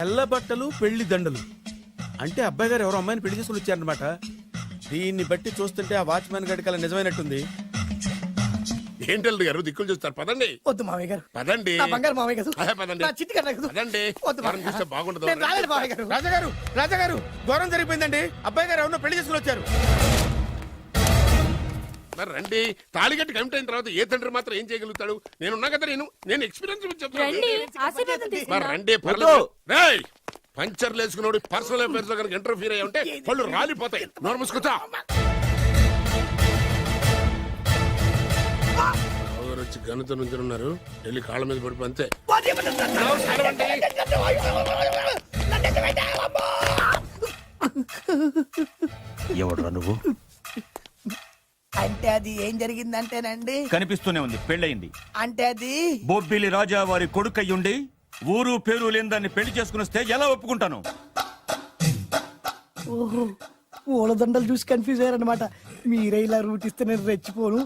తెల్ల బట్టలు పెళ్లి దండలు అంటే అబ్బాయి గారు ఎవరో అమ్మాయిని పెళ్లి చేసుకుని వచ్చారనమాట. దీన్ని బట్టి చూస్తుంటే ఆ వాచ్మెన్ గడికి అలా నిజమైనట్టుంది. ఏంటల్లుడు గారు దిక్కులు చూస్తారు, పదండి. వద్దు మామయ్య గారు, పదండి. నా బంగారు మామయ్య గారు, అదే పదండి. నా చిట్టి గారు నాకు పదండి. వద్దు మనం మామయ్య. చూస్తే బాగుండదు. నేను రాలేను మామయ్య గారు. రాజాగారు రాజాగారు ఘోరం జరిగిపోయిందండి. అబ్బాయి గారు ఎవరినో పెళ్లి చేసుకుని వచ్చారు. మరి రండి. తాళిగట్టి కమిట్ అయిన తర్వాత ఏ తండ్రి మాత్రం ఏం చేయగలుగుతాడు? నేనున్నా కదా, నేను ఎక్స్పీరియన్స్ చెప్తాను. మరి రండి, పర్లేదు. రేయ్, పంచర్లు వేసుకున్నాడు పర్సనల్ అఫైర్స్ లో కనుక ఇంటర్ఫీర్ అయ్యి ఉంటే పళ్ళు రాలిపోతాయి. నోరు మూసుకుంటా. వచ్చి గనుత నుంచి ఉన్నారు, వెళ్ళి కాళ్ళ మీద పడిపో అంతే. ఎవడురా నువ్వు? అంటే అది ఏం జరిగిందంటేనండి, కనిపిస్తూనే ఉంది, పెళ్ళయింది. అంటే అది బొబ్బిలి రాజా వారి కొడుకయ్యుండి ఊరు పేరు లేని దాన్ని పెళ్లి చేసుకుని వస్తే ఎలా ఒప్పుకుంటాను? ఓహో, పూలదండలు చూసి కన్ఫ్యూజ్ అయ్యారనమాట. మీరే ఇలా రూట్ ఇస్తే నేను రెచ్చిపోను.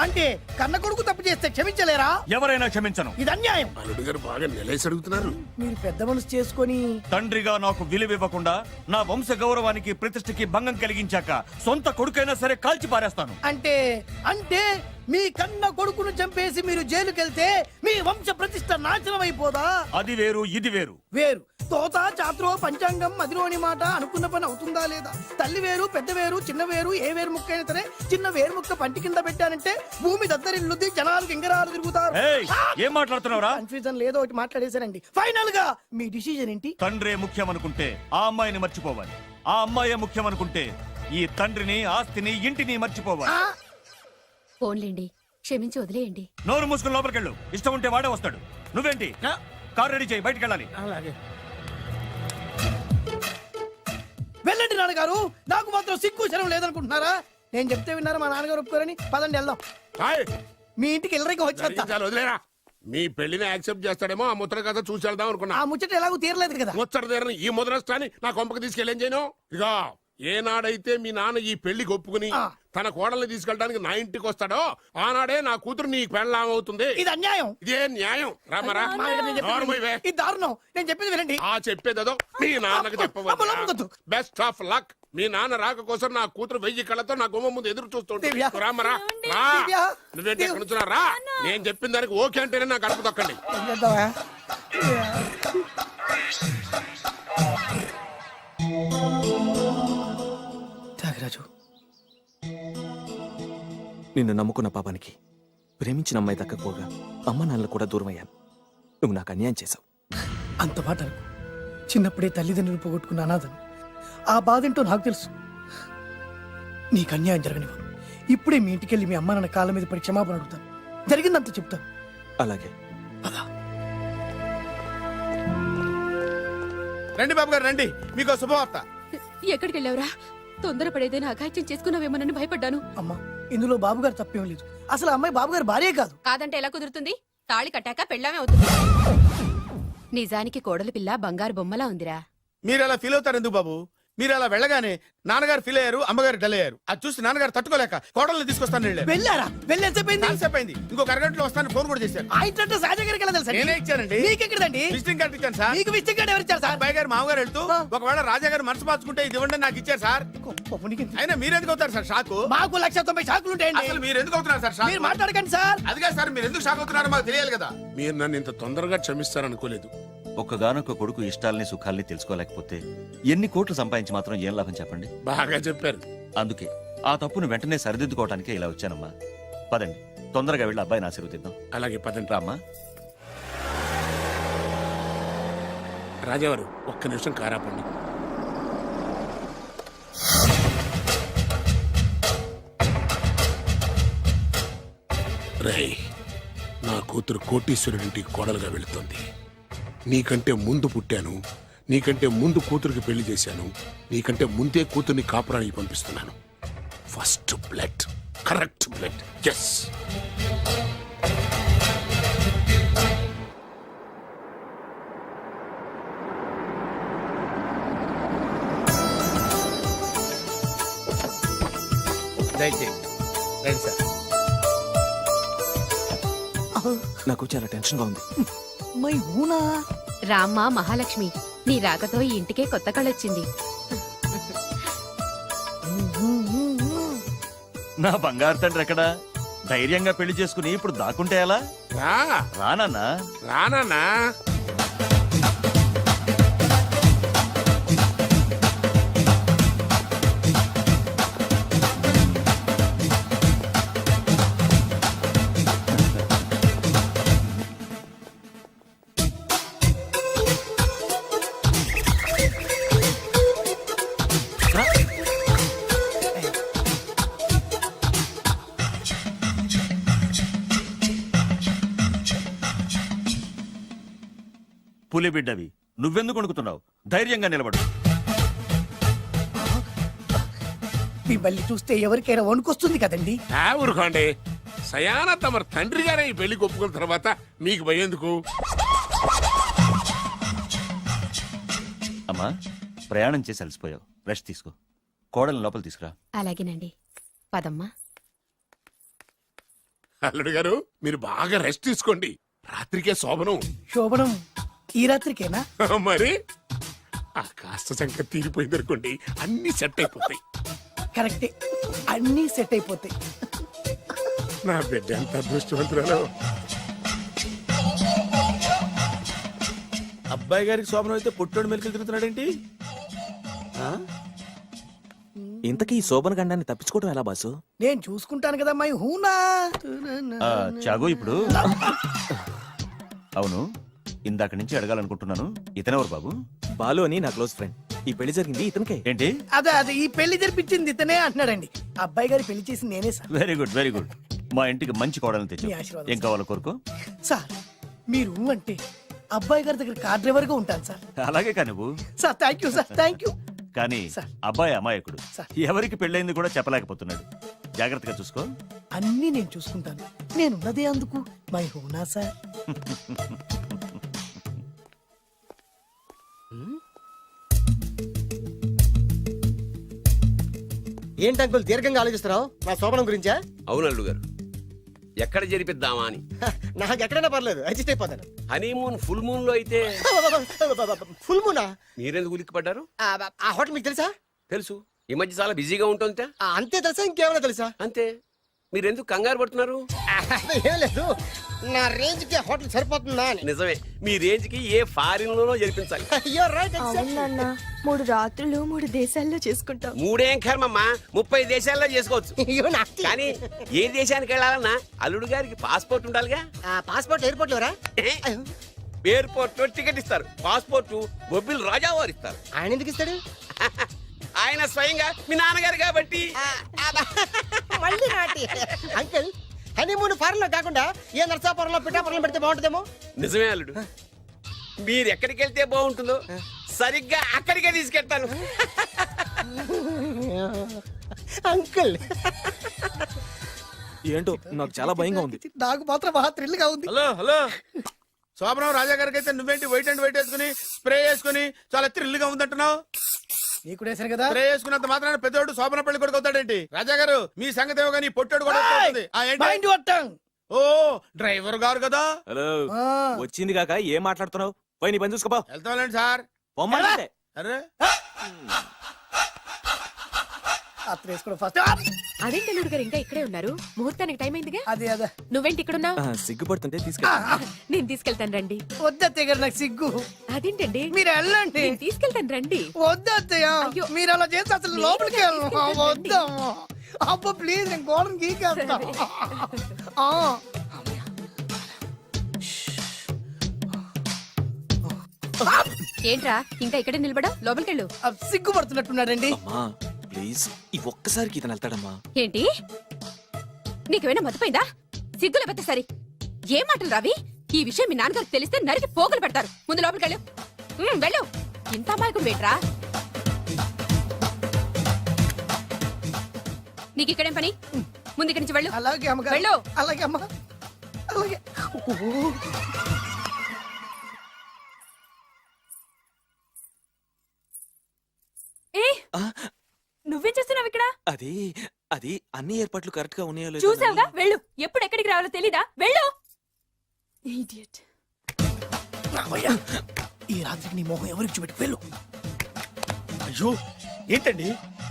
అంటే కన్న కొడుకు తప్పు చేస్తే క్షమించలేరా? ఎవరైనా క్షమించను. ఇది అన్యాయం. అల్లుడు గారు బాగా నిలేసి అడుగుతున్నారు. మీరు పెద్ద మనసు చేసుకొని తండ్రిగా నాకు విలువివ్వకుండా నా వంశ గౌరవానికి ప్రతిష్టకి భంగం కలిగించాక సొంత కొడుకైనా సరే కాల్చి పారేస్తాను. అంటే అంటే మీ కన్న కొడుకును చంపేసి మీరు జైలుకెళ్తే మీ వంశ ప్రతిష్ట నాశనం అయిపోదా? అది వేరు, ఇది వేరు. వేరు. తోత చాత్రో పంచాంగం మదిలోని మాట అనుకున్న పని అవుతుందా లేదా? తల్లి వేరు, పెద్ద వేరు, చిన్న వేరు, ఏ వేరు ముక్క అయినా సరే చిన్న వేరు ముక్క పంటి కింద పెట్టానంటే భూమి దద్దరిల్లుద్ది, జనాలు గింగరాలు తిరుగుతారు. ఏయ్, ఏం మాట్లాడుతున్నావురా? కన్ఫ్యూజన్ లేదో ఒకటి మాట్లాడేశానండి. ఫైనల్ గా మీ డిసిజన్ ఏంటి? తండ్రే ముఖ్యం అనుకుంటే ఆ అమ్మాయిని మర్చిపోవాలి. ఆ అమ్మాయే ముఖ్యం అనుకుంటే ఈ తండ్రిని, ఆస్తిని, ఇంటిని మర్చిపోవాలి. ఫోన్లేండి, క్షమించి వదిలేయండి. నోరు మూసుకుని లోపలికెళ్ళు. ఇష్టం ఉంటే వాడే వస్తాడు. నువ్వేంటి? కార్ రెడీ చేయి, బయటికి వెళ్ళాలి. అలాగే వెళ్ళండి నాన్నగారు. నాకు మాత్రం సిగ్గు శరం లేదనుకుంటున్నారా? నేను చెప్తే విన్నారా? మా నాన్నగారు ఒప్పుకోరని. పదండి వెళ్దాం. హాయ్, మీ ఇంటికి ఎల్లరికి వచ్చేస్తా. చాలు వదిలేరా. మీ పెళ్లిని యాక్సెప్ట్ చేస్తాడేమో ఆ ముద్ర కథ చూసి వెళ్దాం అనుకున్నా. ఆ ముచ్చట ఎలాగో తీరలేదు కదా. ముచ్చట తీరని ఈ ముద్రష్టాన్ని నా కొంపకి తీసుకెళ్ళేం చేయను. ఇక ఏనాడైతే మీ నాన్న ఈ పెళ్లికి ఒప్పుకుని తన కోడల్ని తీసుకెళ్ళడానికి నా ఇంటికి వస్తాడో ఆనాడే నా కూతురు నీ పెళ్ళాం అవుతుంది. ఇది అన్యాయం. ఇదే న్యాయం. రామరా, ఇది దారుణం. నేను చెప్పేది వినండి. ఆ చెప్పేదేదో మీ నాన్నకు చెప్పవచ్చు. Best of luck. మీ నాన్న రాక కోసం నా కూతురు 1000 కళ్ళతో నా గుమ్మ ముందు ఎదురు చూస్తుంటే రామరా, రా. నువ్వేంటి ఎక్కడ నుంచున్నా? రా. నేను చెప్పిన దానికి ఓకే అంటేనే నా గడప తొక్కండి. త్యాగరాజు, నిన్ను నమ్ముకున్న పాపానికి ప్రేమించిన అమ్మాయి దక్కకపోగా అమ్మ నాన్నలు కూడా దూరమయ్యాను. నువ్వు నాకు అన్యాయం చేశావు. అంత మాట అనకు. చిన్నప్పుడే తల్లిదండ్రులు పోగొట్టుకున్న అనాథను. ఆ బాధ ఏంటో నాకు తెలుసు. నీకు అన్యాయం జరగనివ్వను. ఇప్పుడే మీ ఇంటికెళ్ళి మీ అమ్మ నాన్న కాళ్ళ మీద పడి క్షమాపణ అడుగుతాను. జరిగిందంత చెప్తాను. అలాగే. రండి బాబు గారు రండి, మీకు శుభవార్త. ఎక్కడికి వెళ్ళావురా? తొందరపడేదైనా అఘాయిత్యం చేసుకున్నావేమోనని భయపడ్డాను. అమ్మా, ఇందులో బాబుగారు తప్పేం లేదు. అసలు అమ్మాయి బాబుగారు భార్యే కాదు. కాదంటే ఎలా కుదురుతుంది? తాళి కట్టాక పెళ్ళామే అవుతుంది. నిజానికి కోడలి పిల్ల బంగారు బొమ్మలా ఉందిరా. మీరు అలా ఫీల్ అవుతారు ఎందుకు బాబు? మీరు అలా వెళ్ళగానే నాన్నగారు ఫీల్ అయ్యారు, అమ్మగారు డల్ అయ్యారు. అది చూసి నాన్నగారు తట్టుకోలేక కోడల్ని తీసుకొస్తాను వెళ్ళారా? వెళ్ళేసేపోయింది. ఇంకొక అరగంటలో వస్తాను ఫోన్ కూడా చేశారు. ఆ ఇంట్లో రాజా గారికి ఎలా తెలుసా? నేనే ఇచ్చానండి. మీకెక్కడండి? విజిటింగ్ కార్డు ఇచ్చాను సార్. మీకు విజిటింగ్ కార్డు ఎవరు ఇచ్చారు సార్? అబ్బాయి గారు మామగారు వెళ్తూ ఒకవేళ రాజా గారు మనసు మార్చుకుంటే ఇది ఇవ్వండి నాకు ఇచ్చారు సార్. అయినా మీరు ఎందుకు అవుతారు సార్ షాక్? మాకు 190 షాకులు ఉంటాయండి. అసలు మీరు ఎందుకు అవుతున్నారు సార్ షాక్? మీరు మాట్లాడకండి సార్. అదిగా సార్, మీరు ఎందుకు షాక్ అవుతున్నారో మాకు తెలియాలి కదా. మీరు నన్ను ఇంత తొందరగా క్షమిస్తారనుకోలేదు. ఒక్కగానొక్క కొడుకు ఇష్టాలని సుఖాల్ని తెలుసుకోలేకపోతే ఎన్ని కోట్లు సంపాదించి మాత్రం ఏం లాభం చెప్పండి? బాగా చెప్పారు. అందుకే ఆ తప్పును వెంటనే సరిదిద్దుకోవడానికే ఇలా వచ్చానమ్మా. పదండి, తొందరగా వెళ్ళి అబ్బాయిని ఆశీర్వదిద్దాం. అలాగే పదండి. రామ్మా. రాజావారు ఒక్క నిమిషం కారాపండి. రేయ్, నా కూతురు కోటీశ్వరుడింటికి కోడలుగా వెళుతోంది. నీకంటే ముందు పుట్టాను, నీకంటే ముందు కూతురికి పెళ్లి చేశాను, నీకంటే ముందే కూతుర్ని కాపురానికి పంపిస్తున్నాను. First blood, correct blood. Yes. దయచేయండి రండి సార్. నాకు చాలా టెన్షన్ గా ఉంది. మై హూనా రామ్మ మహాలక్ష్మి, నీ రాకతో ఈ ఇంటికే కొత్త కళొచ్చింది. నా బంగారు తండ్రి ఎక్కడా? ధైర్యంగా పెళ్లి చేసుకుని ఇప్పుడు దాక్కుంటే ఎలా? రా రానన్నా. రానా పులి బిడ్డవి, నువ్వెందుకు వణుకుతున్నావు? ధైర్యంగా నిలబడు. మిమ్మల్ని చూస్తే ఎవరికైనా వణుకొస్తుంది కదండి. ఊరుకోండి. సయానా తమ తండ్రి గారే ఈ పెళ్లి ఒప్పుకున్న తర్వాత మీకు భయందుకు? అమ్మా, ప్రయాణం చేసి అలసిపోయావు, రెస్ట్ తీసుకో. కోడల్ని లోపల తీసుకురా. అలాగేనండి. పదమ్మా. అల్లుడు గారు మీరు బాగా రెస్ట్ తీసుకోండి. రాత్రికే శోభనం. శోభనం ఈ రాత్రికేనా? మరి ఆ కాస్త సంఖ్య తీరిపోయింది అనుకోండి, అన్ని సెట్ అయిపోతాయి. కరెక్టే, అన్నీ సెట్ అయిపోతాయి. నా బిడ్డ ఎంత అదృష్టవంతురాలో. అబ్బాయి గారికి శోభనం అయితే పుట్టోడు మెలికలు తిరుగుతున్నాడేంటి? ఆ? ఇంతకీ ఈ శోభన గండాన్ని తప్పించుకోవడం ఎలా బాసు? నేను చూసుకుంటాను కదా మై హూనా. చాగు ఇప్పుడు. అవును, ఇందాక నుంచి అడగాలనుకుంటున్నాను, ఇతనెవరు బాబు? బాలు అని నా క్లోజ్ ఫ్రెండ్. ఈ పెళ్లి జరిగింది ఇతనికే. ఏంటి? అదే ఈ పెళ్లి జరిపించింది ఇతనే అంటున్నాడండి. అబ్బాయి గారి పెళ్లి చేసింది నేనే sir. Very good, very good. మా ఇంటికి మంచి కోడల్ని తెచ్చు. మీ ఆశీర్వాదం, ఏం కావాలో కోరుకో. సార్ మీరు అంటే అబ్బాయి గారి దగ్గర కార్ డ్రైవర్ గా ఉంటాను సార్. అలాగే కా నువ్వు. Sir thank you sir, thank you. కానీ సార్. అబ్బాయి అమాయకుడు, సార్. ఎవరికి పెళ్ళైంది కూడా చెప్పలేకపోతున్నాడు. జాగ్రత్తగా చూసుకో. అన్నీ నేను చూసుకుంటాను. నేనున్నదే అందుకు మై హూనా సార్. ఏంటి అంకుల్ దీర్ఘంగా ఆలోచిస్తున్నావు? నా శోభనం గురించా? అవును అల్లుడు గారు, ఎక్కడ జరిపిద్దామా అని. నాకు ఎక్కడైనా పర్లేదు, అడ్జస్ట్ అయిపోతాను. హనీమూన్ ఫుల్ మూన్ లో అయితే ఫుల్ మూనా? మీరెందుకు ఉలిక్కిపడ్డారు? ఆ హోటల్ మీకు తెలుసా? తెలుసు, ఈ మధ్య చాలా బిజీగా ఉంటుందిట. అంతే తెలుసా, ఇంకేమైనా తెలుసా? అంతే. మీరెందుకు కంగారు పడుతున్నారు? ఏం లేదు, నా రేంజ్ కి హోటల్ సరిపోతుందా అని. నిజమే, మీ రేంజ్ కి ఏ ఫారిన్ లోనో జరిపించాలి. You're right, exactly. అవునన్నా 3 రాత్రులు 3 దేశాల్లో చేసుకుంటాం. మూడేం కర్మమ్మా, 30 దేశాల్లో చేసుకోవచ్చు. You're nasty. కానీ ఏ దేశానికి వెళ్ళాలన్నా అల్లుడు గారికి పాస్పోర్ట్ ఉండాలిగా. Passport airport LoRa? ఎయిర్పోర్ట్ లో టికెట్ ఇస్తారు, పాస్పోర్ట్ బొబ్బిల్ రాజా వారు ఇస్తారు. ఆయన ఎందుకు ఇస్తాడు? ఆయన స్వయంగా మీ నాన్నగారు కాబట్టి. మళ్ళీ నాటి అంకుల్, హనీమూన్ ఫారెన్ లో కాకుండా ఏ నర్సాపురంలో పిఠాపురంలో పెడితే బాగుంటుందేమో. నిజమే అల్లుడు, మీరు ఎక్కడికి వెళ్తే బాగుంటుందో సరిగ్గా అక్కడికే తీసుకెళ్తాను. అంకుల్ ఏంటో నాకు చాలా భయంగా ఉంది. నాకు మాత్రం బాగా థ్రిల్ గా ఉంది. హలో హలో, శోభనం రాజా గారికి అయితే నువ్వేంటి వైట్ అండ్ వైట్ వేసుకుని స్ప్రే వేసుకుని చాలా థ్రిల్ గా ఉందంటున్నావు? నీకు వేసాను కదా. స్ప్రే వేసుకున్నంత మాత్రాన పెద్దోడు శోభన పెళ్లి కొడుకు అవుతాడేంటి? రాజా గారు మీ సంగతి ఏమో కానీ పొట్టోడు కూడా అవుతుంది. ఏంటి? Mind your tongue. ఓ డ్రైవర్ గారు కదా. హలో, వచ్చింది కాక ఏం మాట్లాడుతున్నావు? పోయి నీ పని చూసుకోపో. వెళ్తాంలేండి సార్. పొమ్మంటే అరే అత్త వేసుకోవడం ఫస్ట్. అదేంటి అల్లుడు గారు ఇంకా ఇక్కడే ఉన్నారు? ముహూర్తానికి టైం అయిందిగా. అదే అదే నువ్వేంటి ఇక్కడున్నావు? సిగ్గుపడుతుంటే తీసుకెళ్ళి. నేను తీసుకెళ్తాను రండి. వద్దత్తయ్య గారు, నాకు సిగ్గు. అదేంటండి? మీరు వెళ్ళండి. నేను తీసుకెళ్తాను రండి. వద్దత్తయ్య, అయ్యో. మీరు అలా చేస్తే అసలు మీరు లోపలికి వెళ్ళను. తీసుకెళ్ళండి. వద్దమ్మా. అబ్బా ప్లీజ్, నేను గోడను గీకేస్తా. ఏంట్రా ఇంకా ఇక్కడే నిలబడా? లోపలికెళ్ళు. సిగ్గుపడుతున్నట్టున్నాడండి. అమ్మా ప్లీజ్, ఈ ఒక్కసారికి ఇతను వెళ్తాడమ్మా. ఏంటి? నీకేమైనా మతిపోయిందా? సిగ్గులు పెద్ద సరి. ఏ మాటలు రావి? ఈ విషయం మీ నాన్నగారికి తెలిస్తే నరికి పోగులు పెడతారు. ముందు లోపలికెళ్ళు. వెళ్ళు. ఇంత అమాయకం వేట్రా? నీకు ఇక్కడేం పని? ముందు ఇక్కడి నుంచి వెళ్ళు. అలాగే అమ్మగారు. వెళ్ళు. అలాగే అమ్మా, అలాగే. నువ్వేం చేస్తున్నావు ఇక్కడ? అది అది అన్ని ఏర్పాట్లు కరెక్ట్ గా ఉన్నాయో లేదో చూసావుగా, వెళ్ళు. ఎప్పుడు ఎక్కడికి రావాలో తెలీదా? వెళ్ళు. ఇడియట్. ఈ రాత్రికి నీ మొహం ఎవరికి చూపెట్టుకు వెళ్ళు. అయ్యో ఏంటండి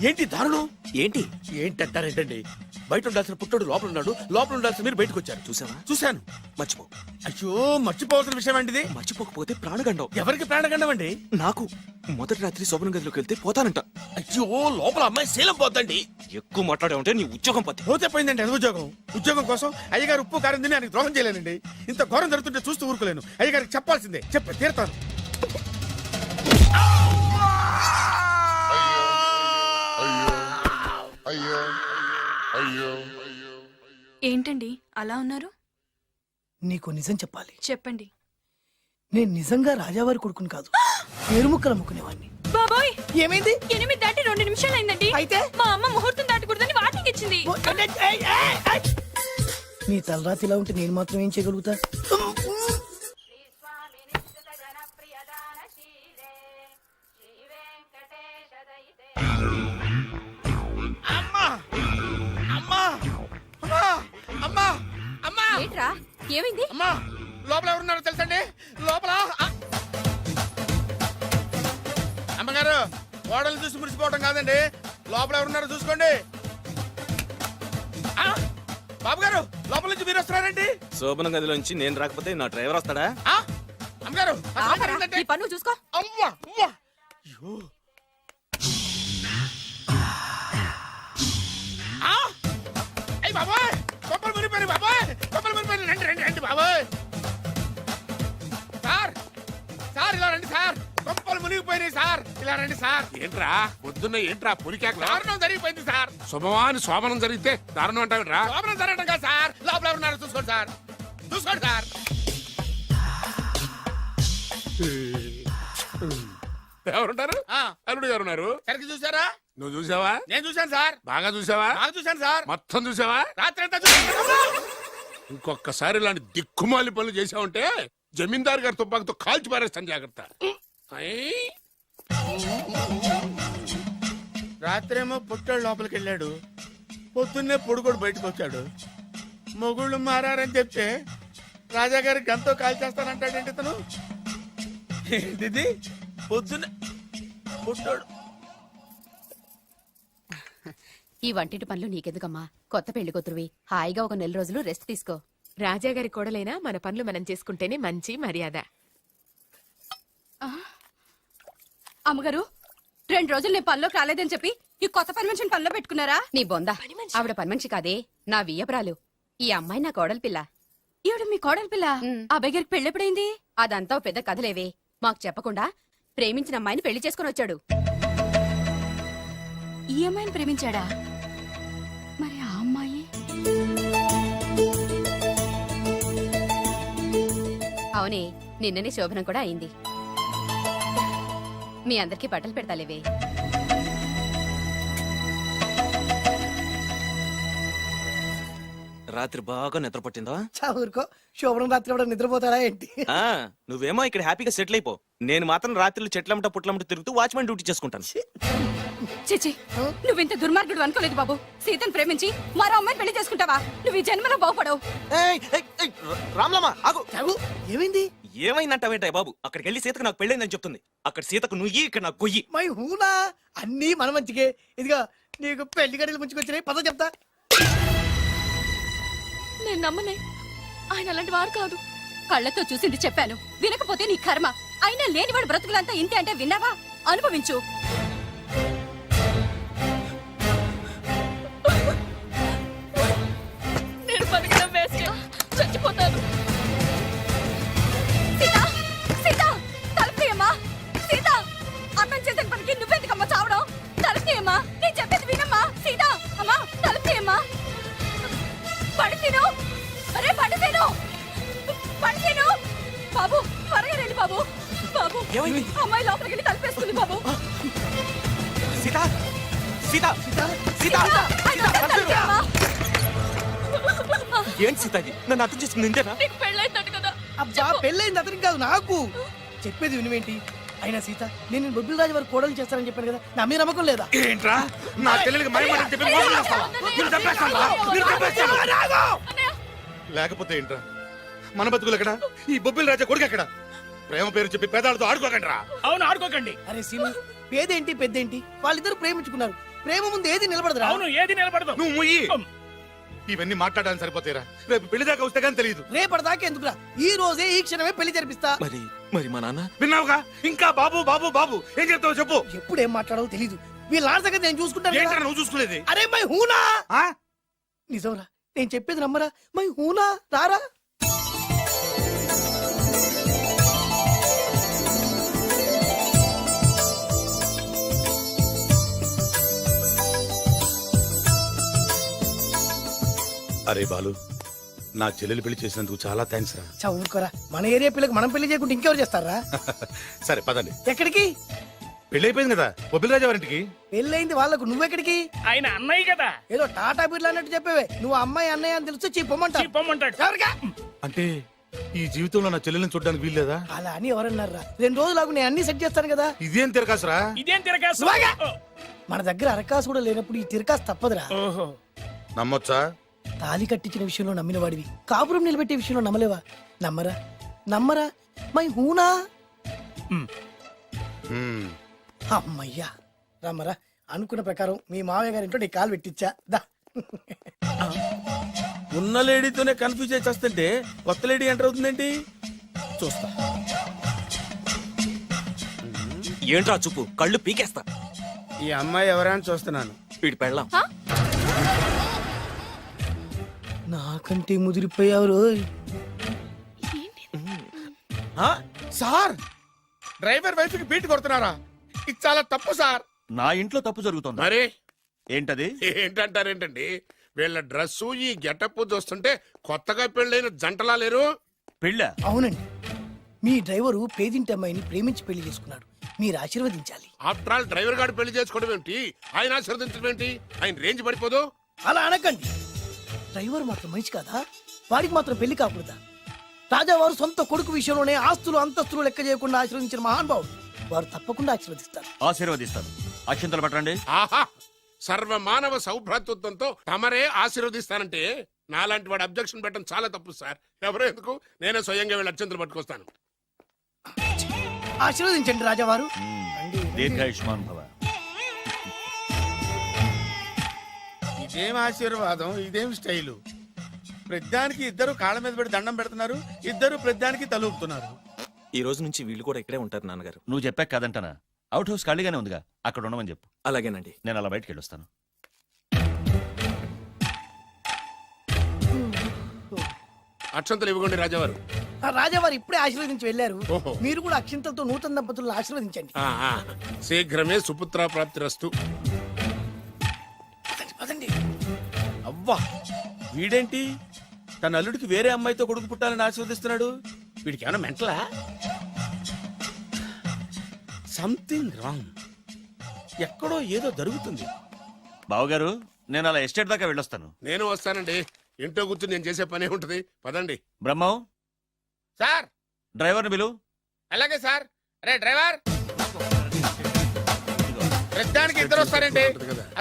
ఏంటి దారుణం ఏంటి ఏంటంటారేంటండి బయట ఉండాల్సిన పుట్టోడు లోపల ఉన్నాడు లోపల ఉండాల్సిన మీరు బయటకు వచ్చారు చూసావా? చూశాను మర్చిపో. అయ్యో మర్చిపోవాల్సిన విషయం అండి ఇది మర్చిపోకపోతే ప్రాణగండం. ఎవరికి ప్రాణగండం అండి నాకు మొదటి రాత్రి శోభన గదిలోకి వెళ్తే పోతానంట. అయ్యో లోపల అమ్మాయి శీలం పోద్దండి ఎక్కువ మాట్లాడే ఉంటే నీ ఉద్యోగం పత్తి. పోతే పోయిందండి అది ఉద్యోగం కోసం అయ్యగారు ఉప్పు కారం తిని ఆయనకు ద్రోహం చేయలేనండి ఇంత ఘోరం జరుగుతుంటే చూస్తూ ఊరుకోలేను అయ్యగారికి చెప్పాల్సిందే చెప్పి తీరుతాను ఏంటండి అలా ఉన్నారు? నీకు నిజం చెప్పాలి. చెప్పండి. నేను నిజంగా రాజావారి కొడుకుని కాదు, పేరుముక్కలు అమ్ముకునేవాడిని. బాబోయ్, ఏమైంది? 8 దాటి 2 నిమిషాలు అయిందండి. అయితే? మా అమ్మ ముహూర్తం దాటకూడదని వార్నింగ్ ఇచ్చింది. నీ తలరాతి ఇలా ఉంటే నేను మాత్రం ఏం చేయగలుగుతా? అమ్మా అమ్మా అమ్మా అమ్మా అమ్మా ఏంట్రా ఏమైంది? అమ్మా లోపల ఎవరున్నారో తెలుసండి లోపల అమ్మగారు ఓడలు చూసి మురిసిపోవడం కాదండి లోపల ఎవరున్నారో చూసుకోండి ఆ, బాబు గారు లోపల నుంచి మీరు వస్తున్నారండి శోభన గదిలోంచి నేను రాకపోతే నా డ్రైవర్ వస్తాడా? ఆ, అమ్మగారు ఆ లోపల ఆగరా, ఏంటంటే? ఈ పన్ను చూసుకో. అవ్వా అవ్వా అయ్యో ఆ! అయ్ బాబోయ్ కొప్పలు మునిపోయి బాబోయ్ కొప్పలు మునిపోయి రండి రండి రండి బాబోయ్ సార్ సార్ ఇలా రండి సార్ కొప్పలు మునిగిపోయినాయి సార్ ఇలా రండి సార్ ఏంట్రా పొద్దున్న ఏంట్రా పులికేకలా? దారుణం జరిగిపోయింది సార్ శుభమాని శోభనం జరిగితే దారుణం అంటావిట్రా? లోపల జరగడం కాదు సార్ లోపల ఎవరున్నారో చూసుకోండి సార్ చూసుకోండి సార్ ఎవరుంటారు? ఆ, అల్లుడు ఎవరున్నారు? సరిగ్గా చూసారా నువ్వు చూసావా? నేను చూశాను సార్ బాగా చూసావా? బాగా చూశాను సార్ మొత్తం చూసావా? రాత్రి అంతా చూశాను ఇంకొకసారి ఇలాంటి దిక్కుమాలి పనులు చేసావంటే జమీందారు గారి తుపాకుతో కాల్చి పారేస్తాను జాగ్రత్త. ఐ! రాత్రేమో పుట్టాడు లోపలికి వెళ్ళాడు పొద్దున్నే పొడుగోడు బయటకు వచ్చాడు మొగుళ్ళు మారని చెప్తే రాజాగారి గంతో కాల్ చేస్తానంటాడేంటి ఇతను ఏంటిది పొద్దున్నే పుట్టాడు ఈ వంటింటి పనులు నీకెందుకమ్మా? కొత్త పెళ్లి కూతురువి హాయిగా ఒక 4 రోజులు రెస్ట్ తీసుకో. రాజాగారి కోడలైనా మన పనులు మనం చేసుకుంటేనే మంచి మర్యాద. అమ్మగారు 2 రోజులు నేను పనిలోకి రాలేదని చెప్పి ఈ కొత్త పని మనిషిని పనిలో పెట్టుకున్నారా? నీ బొంద ఆవిడ పని మనిషి కాదే నా వియ్యపురాలు. ఈ అమ్మాయి నా కోడలి పిల్ల. ఈవిడ మీ కోడలి పిల్ల? ఆ బెగరికి పెళ్ళెప్పుడైంది? అదంతా ఓ పెద్ద కథలేవే మాకు చెప్పకుండా ప్రేమించిన అమ్మాయిని పెళ్లి చేసుకుని వచ్చాడు. ఈ అమ్మాయిని ప్రేమించాడా? మరి ఆ అమ్మాయి? అవునే నిన్ననే శోభనం కూడా అయింది. మీ అందరికి బట్టలు పెడతాలేవే. రాత్రి బాగా నిద్ర పట్టిందా? చా ఊరుకో, శోభనం రాత్రి కూడా నిద్రపోతాడా ఏంటి? ఆ, నువ్వేమో ఇక్కడ హ్యాపీగా సెటిల్ అయిపో. నేను మాత్రం రాత్రులు చెట్లమట పుట్లమట తిరుగుతూ వాచ్మెన్ డ్యూటీ చేసుకుంటాను. చిచి నువ్వింత దుర్మార్గుడు అనుకోలేదు బాబు. సీతను ప్రేమించి మరో అమ్మాయిని పెళ్లి చేసుకుంటావా? నువ్వు ఈ జన్మలో బాగుపడవు. రామ్లమ్మా ఆగు. చావు, ఏమైంది? ఏమైందంటావేంటాయి బాబు? అక్కడికి వెళ్ళి సీతకు నాకు పెళ్ళైందని చెప్తుంది. అక్కడ సీతకు నుయ్యి, ఇక్కడ నాకు గొయ్యి. మై హూనా, అన్నీ మన మంచికే. ఇదిగా నీకు పెళ్లి గడియలు ముంచుకొచ్చినాయి, పద చెప్తా. నేను నమ్మనే. ఆయన అలాంటి వారు కాదు. కళ్ళతో చూసింది చెప్పాను, వినకపోతే నీ కర్మ. అయినా లేనివాడు బ్రతుకులంతా ఇంతే అంటే విన్నావా? అనుభవించు. నేను బతకడం వేస్ట్. చచ్చిపోతాను. సీత, సీత, తలుపుతీయమ్మా. సీత, అన్నం చేసిన పనికి నువ్వెందుకమ్మా చావడం? తలుపుతీయమ్మా, నేను చెప్పేది వినమ్మా. సీత, అమ్మా తలుపుతీయమ్మా. పడితేను, అరే పడితేను, పడితేను. బాబు త్వరగా రండి బాబు. బాబు ఏమైంది? అమ్మాయి లోపలికి వెళ్ళి తలుపేసుకుంది బాబు. సీత సీత సీత తలుపుతీయమ్మా. ఏంటి సీత ఇది? నన్ను అర్థం చేసుకుంది ఇంతేనా? నీకు పెళ్ళైందట కదా. అబ్బా, పెళ్ళైంది అతనికి కాదు, నాకు. చెప్పేది వినువేంటి? అయినా సీత, నేను బొబ్బిల్ రాజు వారు కోడలు చేస్తానని చెప్పాను కదా, నా మీద నమ్మకం లేదా? ఏంట్రా నా చెల్లెలికి మయమని చెప్పి మోసం చేస్తావా? నిన్ను చంపేస్తావా? నిన్ను చంపేస్తావా? లేకపోతే ఏంట్రా మన బతుకులు ఎక్కడ? ఈ బొబ్బిల్ రాజా కొడుకు ఎక్కడ? ప్రేమ పేరు చెప్పి పేదాలతో ఆడుకోకండి రా. అవును ఆడుకోకండి. అరే సీను, పేదేంటి పెద్దేంటి, వాళ్ళిద్దరు ప్రేమించుకున్నారు. ప్రేమ ముందు ఏది నిలబడదురా. అవును ఏది నిలబడదు. నువ్వు ముయ్యి. ఇవన్నీ మాట్లాడడానికి సరిపోతాయిరా. రేపు పెళ్లి దాకా వస్తే కానీ తెలియదు. రేపటిదాకా ఎందుకురా, ఈ రోజే ఈ క్షణమే పెళ్లి జరిపిస్తా. మరి మా నాన్న? విన్నావుగా? ఇంకా బాబు బాబు బాబు ఏం చెప్తావు చెప్పు. ఎప్పుడు ఏం మాట్లాడాలో తెలీదు. వీళ్ళ నాన్న సంగతి నేను చూసుకుంటాను కదా. ఏంట్రా నువ్వు చూసుకునేది? అరే మై హూనా. ఆ? నిజంరా, నేను చెప్పేది నమ్మరా. మై హూనా, రారా. అరే బాలు, నా చెల్లెలు పెళ్లి చేసినందుకు చాలా థ్యాంక్స్ రా. చదువుకోరా, మన ఏరియా పిల్లకి మనం పెళ్లి చేయకుండా ఇంకెవరు చేస్తారా? సరే పదండి. ఎక్కడికి? పెళ్లి అయిపోయింది కదా, బొబ్బిలి వారింటికి. పెళ్ళయింది వాళ్ళకు, నువ్వెక్కడికి? ఆయన అన్నయ్య కదా. ఏదో టాటా బిర్లా అన్నట్టు చెప్పేవే. నువ్వు అమ్మాయి అన్నయ్య అని తెలిస్తే చెప్పమంటా. చెప్పమంటాడు. ఎవరికా? అంటే ఈ జీవితంలో నా చెల్లెల్ని చూడడానికి వీల్లేదా? అలా అని ఎవరన్నారా? 2 రోజులకు నేను అన్ని సెట్ చేస్తాను కదా. ఇదేం తిరగాసురా? ఇదేం తిరగాసు? నువ్వాగా. మన దగ్గర అరకాసు కూడా లేనప్పుడు ఈ తిరకాసు తప్పదురా. ఓహో. నమ్మొచ్చా? తాలి కట్టించిన విషయంలో నమ్మిన వాడివి, కాపురం నిలబెట్టే విషయంలో నమ్మలేవా? నమ్మరా నమ్మరా. మై హూనా. అమ్మయ్యా, రమ్మరా. అనుకున్న ప్రకారం మీ మావయ్య గారి ఇంట్లో నీ కాలు పెట్టించా. దా. ఉన్న లేడీతోనే కన్ఫ్యూజ్ అయి వస్తుంటే కొత్త లేడీ ఎంటర్ అవుతుందేంటి? చూస్తా. ఏంట్రా చూపు, కళ్ళు పీకేస్తా. ఈ అమ్మాయి ఎవరా అని చూస్తున్నాను. వీడి పెళ్ళాం. నాకంటే ముదిరిపోయావు రోయ్. సార్, డ్రైవర్ వైఫ్ కి బీట్ కొడుతున్నారా? ఇది చాలా తప్పు సార్. నా ఇంట్లో తప్పు జరుగుతుంది. మరి ఏంటది? ఏంటంటారేంటండి? వీళ్ళ డ్రెస్సు ఈ గెటప్ చూస్తుంటే కొత్తగా పెళ్ళైన జంటలా లేరు. పెళ్ళ? అవునండి, మీ డ్రైవరు పేదింటి అమ్మాయిని ప్రేమించి పెళ్లి చేసుకున్నాడు. మీరు ఆశీర్వదించాలి. ఆఫ్టర్ ఆల్ డ్రైవర్ గారు పెళ్లి చేసుకోవడం ఏంటి, ఆయన ఆశీర్వదించడం ఏంటి? ఆయన రేంజ్ పడిపోదు. అలా అనకండి. డ్రైవర్ మాత్రం మనిషి కాదా? వాడికి మాత్రం పెళ్లి కాకూడదా? రాజావారు సొంత కొడుకు విషయంలోనే ఆస్తులు అంతస్తులు లెక్క చేయకుండా ఆశీర్వదించిన మహానుభావుడు. వారు తప్పకుండా ఆశీర్వదిస్తారు. ఆశీర్వదిస్తాను. అక్షంతలు పట్టండి. ఆహా, సర్వ మానవ సౌభ్రాతృత్వంతో తమరే ఆశీర్వదిస్తానంటే నాలాంటి వాడు అబ్జెక్షన్ పెట్టడం చాలా తప్పు సార్. ఎవరో ఎందుకు, నేనే స్వయంగా వీళ్ళ అత్యంతలు పట్టుకొస్తాను. ఆశీర్వదించండి రాజావారు. దీర్ఘాయుష్మాన్ భవ. ఇదేం ఆశీర్వాదం, ఇదేం స్టైలు? ప్రద్దానికి ఇద్దరు కాళ్ళ మీద పెట్టి దండం పెడుతున్నారు, ఇద్దరు ప్రద్దానికి తలూపుతున్నారు. ఈ రోజు నుంచి వీళ్ళు కూడా ఇక్కడే ఉంటారు నాన్నగారు. నువ్వు చెప్పాక కాదంటానా? అవుట్ హౌస్ ఖాళీగానే ఉందిగా, అక్కడ ఉండమని చెప్పు. అలాగేనండి. నేను అలా బయటికి వెళ్ళొస్తాను. అక్షంతలు ఇవ్వకండి రాజావారు. రాజావారు ఇప్పుడే ఆశీర్వదించి వెళ్ళారు. ఓహో. మీరు కూడా అక్షింతలతో నూతన దంపతులను ఆశీర్వదించండి. శీఘ్రమే సుపుత్ర ప్రాప్తిరస్తు. పదండి. అవ్వా, వీడేంటి తన అల్లుడికి వేరే అమ్మాయితో కొడుకు పుట్టాలని ఆశీర్వదిస్తున్నాడు? వీడికి ఏమైనా మెంటలా? Something wrong. ఎక్కడో ఏదో జరుగుతుంది. బావగారు, నేను అలా ఎస్టేట్ దాకా వెళ్ళొస్తాను. నేను వస్తానండి. ఇంట్లో కూర్చుని నేను చేసే పనే ఉంటది. పదండి. బ్రహ్మం, సార్ డ్రైవర్ని పిలు. అలాగే సార్. అరే డ్రైవర్, ప్రద్దానికి ఇద్దరు వస్తారండి.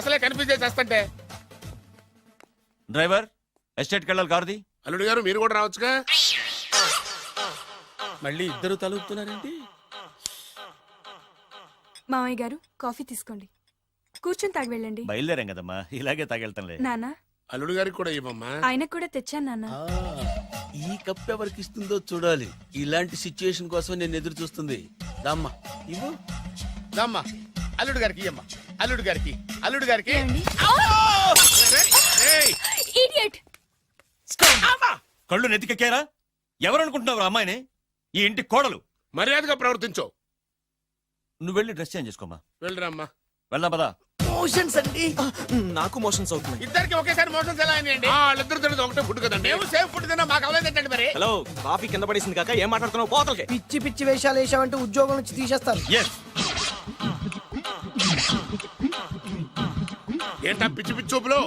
అసలే కన్ఫ్యూజ్ చేసి వస్తుంటే. డ్రైవర్, ఎస్టేట్కి వెళ్ళాలి, కారుది. అల్లుడు గారు మీరు కూడా రావచ్చుగా. మళ్ళీ ఇద్దరు తలుపుతున్నారేంటి? మామయ్య గారు కాఫీ తీసుకోండి. కూర్చొని తాగి వెళ్ళండి. బయలుదేరాం కదమ్మా, ఇలాగే తాగెళ్తానులే. నాన్న, అల్లుడు గారికి కూడా ఇవ్వమ్మా. ఆయనకు కూడా తెచ్చాను నాన్న. ఈ కప్ ఎవరికి ఇస్తుందో చూడాలి. ఇలాంటి సిచ్యుయేషన్ కోసం నేను ఎదురు చూస్తుంది. దమ్మా ఇవ్వు, దమ్మా. అల్లుడు గారికి ఇయ్యమ్మా. అల్లుడు గారికి, అల్లుడు గారికి. ఇడియట్. కళ్ళు నెత్తికెక్కారా? ఎవరనుకుంటున్నావు అమ్మాయిని? ఈ ఇంటి కోడలు. మర్యాదగా ప్రవర్తించో. నువ్వు వెళ్ళి డ్రెస్ చేంజ్ చేసుకోమ్మా. వెళ్ళరమ్మా. వెళ్దాం పదా. మోషన్స్ అండి. నాకు మోషన్స్ అవుతున్నాయి. ఇద్దరికి ఒకేసారి మోషన్స్ ఎలా అయినాయండి? వాళ్ళిద్దరు తినదు ఒకటే ఫుడ్ కదండి. మేము సేఫ్ ఫుడ్ తిన్నా, మాకు అవ్వలేదండి మరి. హలో, కాఫీ కింద పడేసింది కాక ఏం మాట్లాడుతున్నావు? పోతలకి. పిచ్చి పిచ్చి వేషాలు వేసామంటే ఉద్యోగం నుంచి తీసేస్తాను. ఎస్. ఏంటా పిచ్చి పిచ్చి చూపులు?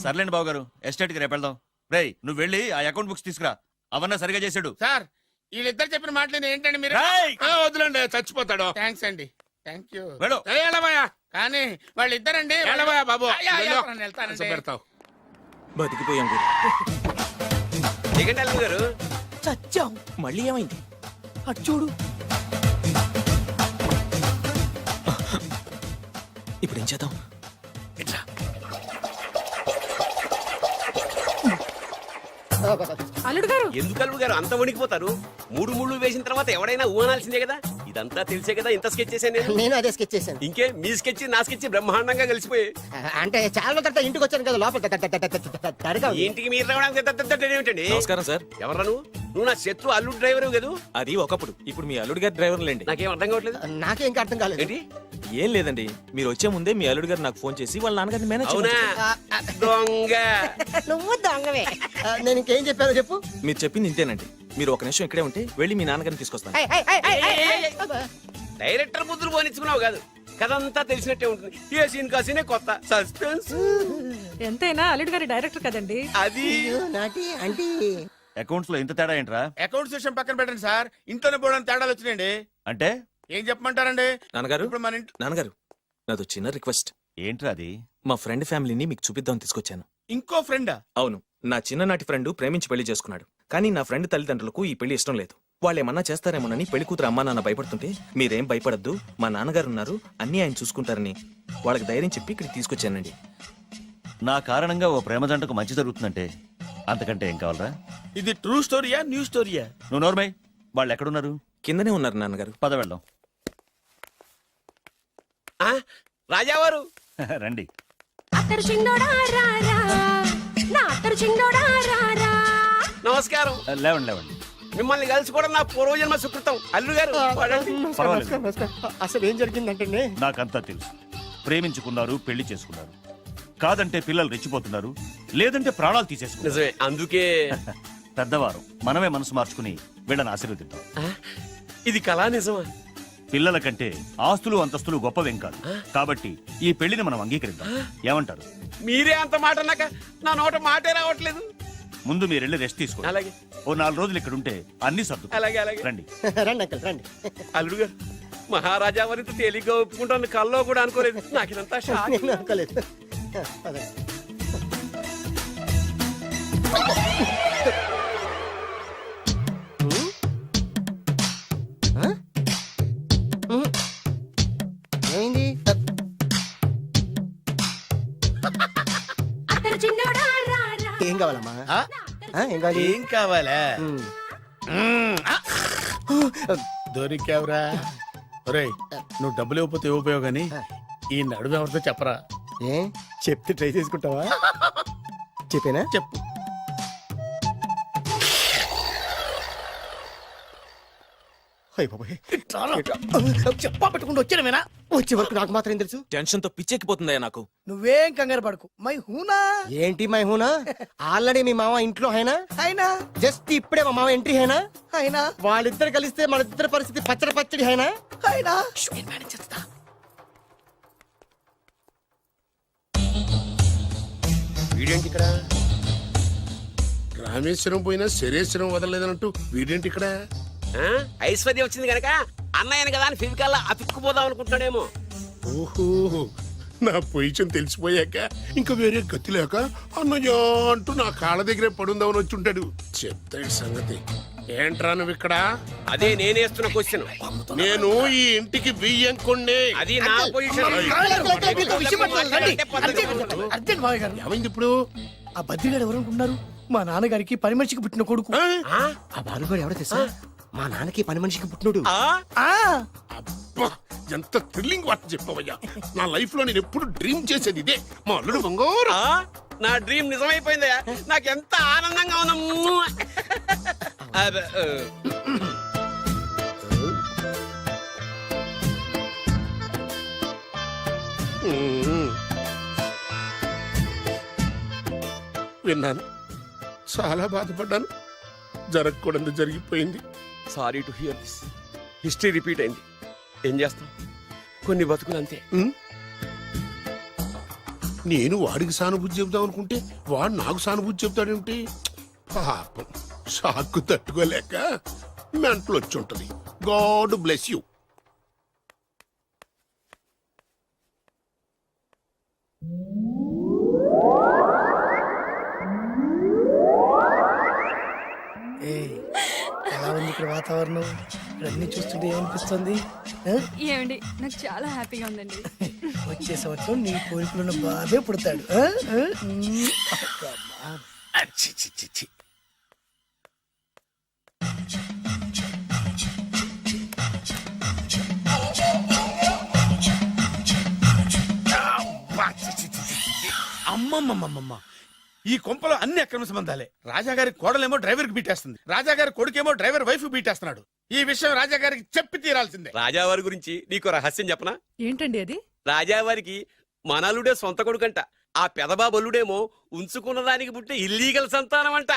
సర్లేండి బావగారు, ఎస్టేట్ కి రేపు వెళ్దాం. రేయ్, నువ్వు వెళ్ళి ఆ అకౌంట్ బుక్స్ తీసుకురా. అవన్నా సరిగా చేసాడు. సార్, వీళ్ళిద్దరు చెప్పిన మాటలు ఏంటండి మీరు? రేయ్! వదిలేండి, చచ్చిపోతాడు. థ్యాంక్స్ అండి, థ్యాంక్ యూ. వెళ్ళు. ఏలవయ్యా, కానీ వాళ్ళిద్దరండి. ఏలవయ్యా బాబు. అయ్యా, అయ్యా, వెళ్ళు. నేను వెళ్తానండి. అసలు పెడతావు. బతికిపోయాం గురు. దిగండి అల్లుడు గారు. చచ్చాం. మళ్ళీ ఏమైంది? అటు చూడు. ఇప్పుడు ఏం చేద్దాం? ఇట్లా అల్లుడు గారు ఎందుకు అల్లుడు గారు అంత వణికిపోతారు? మూడు ముళ్ళు వేసిన తర్వాత ఎవడైనా ఊనాల్సిందే కదా. ఇదంతా తెలిసే కదా ఇంత స్కెచ్ చేశాను నేను. నేను అదే స్కెచ్ చేశాను. ఇంకే మీ స్కెచ్ నా స్కెచ్ బ్రహ్మాండంగా కలిసిపోయాయి. అంటే చాలా రోజుల తర్వాత ఇంటికి వచ్చాను కదా, లోపల తడిగా ఉంది. ఇంటికి మీరు రావడానికి ఏమిటండి? నమస్కారం సార్. ఎవరా నువ్వు నా శత్రు అల్లుడు డ్రైవర్ కదా. అది ఒకప్పుడు. ఇప్పుడు మీ అల్లుడు గారి డ్రైవర్ లేండి. నాకేం అర్థం కావట్లేదు. నాకే ఇంకా అర్థం కాలేదు. ఏంటి? ఏం లేదండి, మీరు వచ్చే ముందే మీ అల్లుడు గారు నాకు ఫోన్ చేసి వాళ్ళ నాన్నగారిని మేనేజ్ అవునా? చేయమని దొంగ. నువ్వు దొంగవే. నేను ఇంకేం చెప్పానో చెప్పు. మీరు చెప్పింది ఇంతేనండి. మీరు ఒక నిమిషం ఇక్కడే ఉంటే వెళ్ళి మీ నాన్నగారిని తీసుకొస్తాను. డైరెక్టర్ ముద్దులు పోనిచ్చుకున్నావు కాదు, కథంతా తెలిసినట్టే ఉంటుంది. ఏ సీన్ కా సీనే కొత్త సస్పెన్స్. ఎంతైనా అల్లుడు గారి డైరెక్టర్ కదండి. అది నాటి అంటే అకౌంట్స్ లో ఇంత తేడా ఏంట్రా? అకౌంట్ సెషన్ పక్కన పెట్టండి సార్, ఇంట్లోనే పోవడానికి తేడాలు వచ్చినాయండి. అంటే ఏం చెప్పమంటారండి? నాన్నగారు, ఇప్పుడు మన ఇంట్లో నాన్నగారు, నాదో చిన్న రిక్వెస్ట్. ఏంట్రా అది? మా ఫ్రెండ్ ఫ్యామిలీని మీకు చూపిద్దామని తీసుకొచ్చాను. ఇంకో ఫ్రెండా? అవును, నా చిన్ననాటి ఫ్రెండ్ ప్రేమించి పెళ్లి చేసుకున్నాడు. కానీ నా ఫ్రెండ్ తల్లిదండ్రులకు ఈ పెళ్లి ఇష్టం లేదు. వాళ్ళు ఏమన్నా చేస్తారేమోనని పెళ్లి కూతురు అమ్మా నాన్న భయపడుతుంటే, మీరేం భయపడద్దు, మా నాన్నగారు ఉన్నారు, అన్నీ ఆయన చూసుకుంటారని వాళ్ళకి ధైర్యం చెప్పి ఇక్కడికి తీసుకొచ్చానండి. నా కారణంగా ఓ ప్రేమ జంటకు మంచి జరుగుతుందంటే అంతకంటే ఏం కావాలరా? ఇది ట్రూ స్టోరీయా న్యూ స్టోరీయా? నువ్వు నోర్మై. వాళ్ళు ఎక్కడున్నారు? కిందనే ఉన్నారు నాన్నగారు. పద వెళ్దాం. రాజావారు రండి. నమస్కారం. లేవండి లేవండి. మిమ్మల్ని కలిసి కూడా నా పూర్వజన్మ సుకృతం. అల్లుడు గారు వాడండి. పర్వాలేదు. అసలు ఏం జరిగిందంటే నాకంతా తెలుసు. ప్రేమించుకున్నారు, పెళ్లి చేసుకున్నారు. కాదంటే పిల్లలు రెచ్చిపోతున్నారు, లేదంటే ప్రాణాలు తీసేసుకున్నారు. నిజమే, అందుకే పెద్దవారు మనమే మనసు మార్చుకుని వీళ్ళని ఆశీర్వదిద్దాం. ఇది కళా నిజమా? పిల్లల కంటే ఆస్తులు అంతస్తులు గొప్పవేం కాదు. కాబట్టి ఈ పెళ్లిని మనం అంగీకరిద్దాం. ఏమంటారు? మీరే అంత మాట అన్నాక నా నోట మాటే రావట్లేదు. ముందు మీరు వెళ్ళి రెస్ట్ తీసుకోండి. అలాగే. ఓ 4 రోజులు ఇక్కడ ఉంటే అన్ని సర్దు. అలాగే అలాగే. రండి. రండి అంకల్ రండి. అల్లుడు గారు, మహారాజా వారితో తేలిగ్గా ఒప్పుకుంటాను కల్లో కూడా అనుకోలేదు. నాకు ఇదంతా షాక్. నేను అనుకోలేదు. పదండి. ఏమైంది? ఏం కావాలమ్మా? ఆ? ఏం కావాలి? ఏం కావాలా? ఉమ్. దొరికావురా. ఒరేయ్, నువ్వు డబ్బులు ఇవ్వకపోతే ఇవ్వపోయావు గానీ ఈ నడుము ఎవరితో చెప్పరా. ఏ చెప్తే ట్రై చేసుకుంటావా? చెప్పేనా? చెప్పు. చెప్పా పెట్టుకుంటూ వచ్చానేనా? వచ్చే వరకు నాకు మాత్రం ఏం తెలుసు? టెన్షన్ తో పిచ్చెక్కిపోతుందయ్యా నాకు. నువ్వేం కంగారు పడకు, మై హూనా. ఏంటి మై హూనా? ఆల్రెడీ మీ మామ ఇంట్లో అయినా అయినా జస్ట్ ఇప్పుడే మా మామ ఎంట్రీ అయినా అయినా వాళ్ళిద్దరు కలిస్తే మన ఇద్దరు పరిస్థితి పచ్చడి పచ్చడి అయినా అయినా వీడేంటి ఇక్కడ? రామేశ్వరం పోయినా శరేశ్వరం వదలలేదన్నట్టు వీడేంటి ఇక్కడ? ఐశ్వర్యం వచ్చింది కనుక అన్నయ్యను కదా అని ఫిజికల్లా అతుక్కుపోదాం అనుకుంటున్నాడేమో. ఓహో, నా పొజిషన్ తెలిసిపోయాక ఇంకా వేరే గతి లేక అన్నయ్య అంటూ నా కాళ్ళ దగ్గరే పడుందామని వచ్చి ఉంటాడు. చెప్తాడు సంగతి. ఏంట్రా నువ్వు ఇక్కడ? అదే నేనేస్తున్న క్వశ్చన్. నేను ఈ ఇంటికి బియ్యం కొన్నే. అది నా పొజిషన్. అర్జెంట్ మావయ్య గారు. ఏమైంది ఇప్పుడు? ఆ బద్రిగాడు ఎవరు అనుకుంటున్నారు? మా నాన్నగారికి పని మనిషికి పుట్టిన కొడుకు. ఆ బాలుగాడు ఎవడో తెలుసా? మా నాన్నకి పని మనిషికి పుట్టినోడు. అబ్బా, ఎంత థ్రిల్లింగ్ వార్త చెప్పవయ్యా. నా లైఫ్ లో నేను ఎప్పుడు డ్రీమ్ చేసేది ఇదే. మా అల్లుడు బంగారు. నా డ్రీమ్ నిజమైపోయిందయ్యా. నాకెంత ఆనందంగా ఉందా. విన్నాను, చాలా బాధపడ్డాను. జరగకూడదు జరిగిపోయింది. Sorry to hear this. History repeat అయింది. ఏం చేస్తాం, కొన్ని బతుకులు అంతే. నేను వాడికి సానుభూతి చెబుతాం అనుకుంటే వాడు నాకు సానుభూతి చెబుతాడేమిటి? పాపం, షాక్కు తట్టుకోలేక మెంటలు వచ్చి ఉంటది. God bless you. ఎలా ఉంది ఇక్కడ వాతావరణం? ఇక్కడ అన్ని చూస్తుంటే ఏమనిపిస్తుంది ఆ? ఏమండి నాకు చాలా హ్యాపీగా ఉందండి. వచ్చే సంవత్సరం నీ కోరికలున్న బాబే పుడతాడు ఆ? ఆ? అబ్బా. చి, చి, చి, చి. అబ్బా, చి, చి, చి, చి, చి. అమ్మమ్మమ్మమ్మమ్మ ఈ కొంపలో అన్ని అక్రమ సంబంధాలే. రాజాగారి కోడలేమో డ్రైవర్ కి బీటేస్తుంది, రాజాగారి కొడుకేమో డ్రైవర్ వైఫ్ బీటేస్తున్నాడు. ఈ విషయం రాజాగారికి చెప్పి తీరాల్సిందే. రాజావారి గురించి నీకు రహస్యం చెప్పనా? ఏంటండి అది? రాజావారికి మనలుడే సొంత కొడుకంట. ఆ పెదబాబలుడేమో ఉంచుకున్న దానికి పుట్టే ఇల్లీగల్ సంతానం అంట.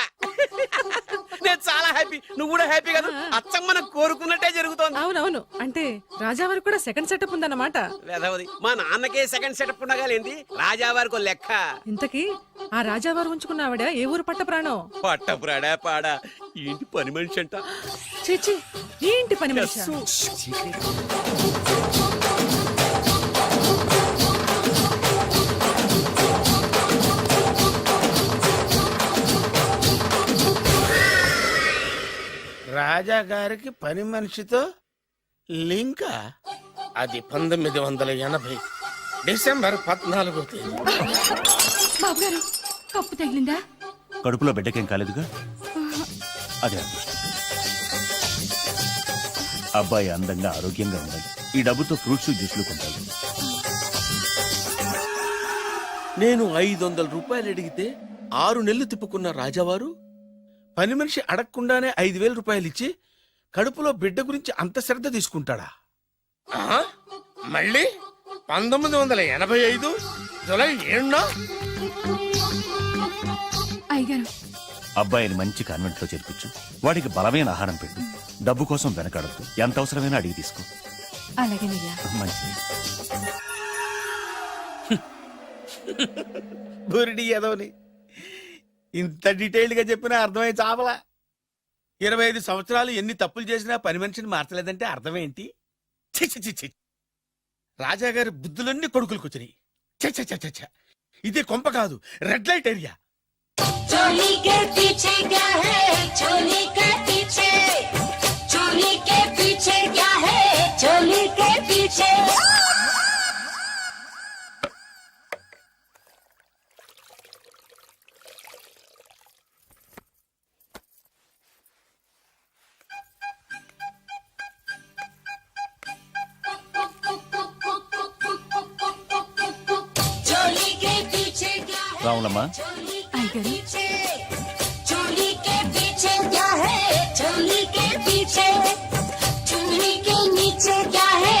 నేను చాలా హ్యాపీ, నువ్వు కూడా హ్యాపీ కదా? అచ్చం మనం కోరుకున్నట్టే జరుగుతోంది. అవునవును, అంటే రాజావారి కూడా సెకండ్ సెటప్ ఉందన్నమాట. వేదవది, మా నాన్నకే సెకండ్ సెటప్ ఉండగాలేంది, రాజావారికి లెక్క. ఇంతకీ ఆ రాజావారు ఉంచుకున్న ఆవిడ ఏ ఊరు పట్ట ప్రాణం? పట్టపురాడా పాడా ఏంటి పని మనిషి అంట. చీచి, ఏంటి పని మనిషి? రాజాగారికి పని మనిషితో లింక. అది 1980 డిసెంబర్ 14 తేదీ. బాబు గారు కప్పు తగిలిందా? కడుపులో బిడ్డకేం కాలేదుగా? అదే అదృష్టం. అబ్బాయి అందంగా ఆరోగ్యంగా ఉండాలి. ఈ డబ్బుతో ఫ్రూట్స్ జ్యూస్లు కొంటాడు. నేను 500 రూపాయలు అడిగితే 6 నెలలు తిప్పుకున్న రాజావారు పని మనిషి అడగకుండానే 5,000 రూపాయలు ఇచ్చి కడుపులో బిడ్డ గురించి అంత శ్రద్ధ తీసుకుంటాడా? మళ్ళీ 1985 జూలై 7 అయ్యగారు అబ్బాయిని మంచి కాన్వెంట్ లో చేర్పించు. వాడికి బలమైన ఆహారం పెట్టు. డబ్బు కోసం వెనకాడద్దు. ఎంత అవసరమైనా అడిగి తీసుకో. అలాగేనయ్యా. మంచిది. బురిడి ఏదోని ఇంత డీటెయిల్డ్ గా చెప్పినా అర్థమై చావలా. 25 సంవత్సరాలు ఎన్ని తప్పులు చేసినా పని మనిషిని మార్చలేదంటే అర్థమేంటి? ఛీ, ఛీ, ఛీ, ఛీ. రాజాగారి బుద్ధులన్నీ కొడుకులకు వచ్చినాయి. ఛ, ఛ, ఛ, ఛ, ఛ. ఇది కొంప కాదు, రెడ్ లైట్ ఏరియా. चोली के पीछे क्या है? चोली के पीछे, चोली के पीछे क्या है? चोली के पीछे चोली के पीछे क्या है? రావులమ్మా, चोली के అయ్యగారు पीछे, चोली के पीछे क्या है? चोली के पीछे, चुन्नी के नीचे क्या है?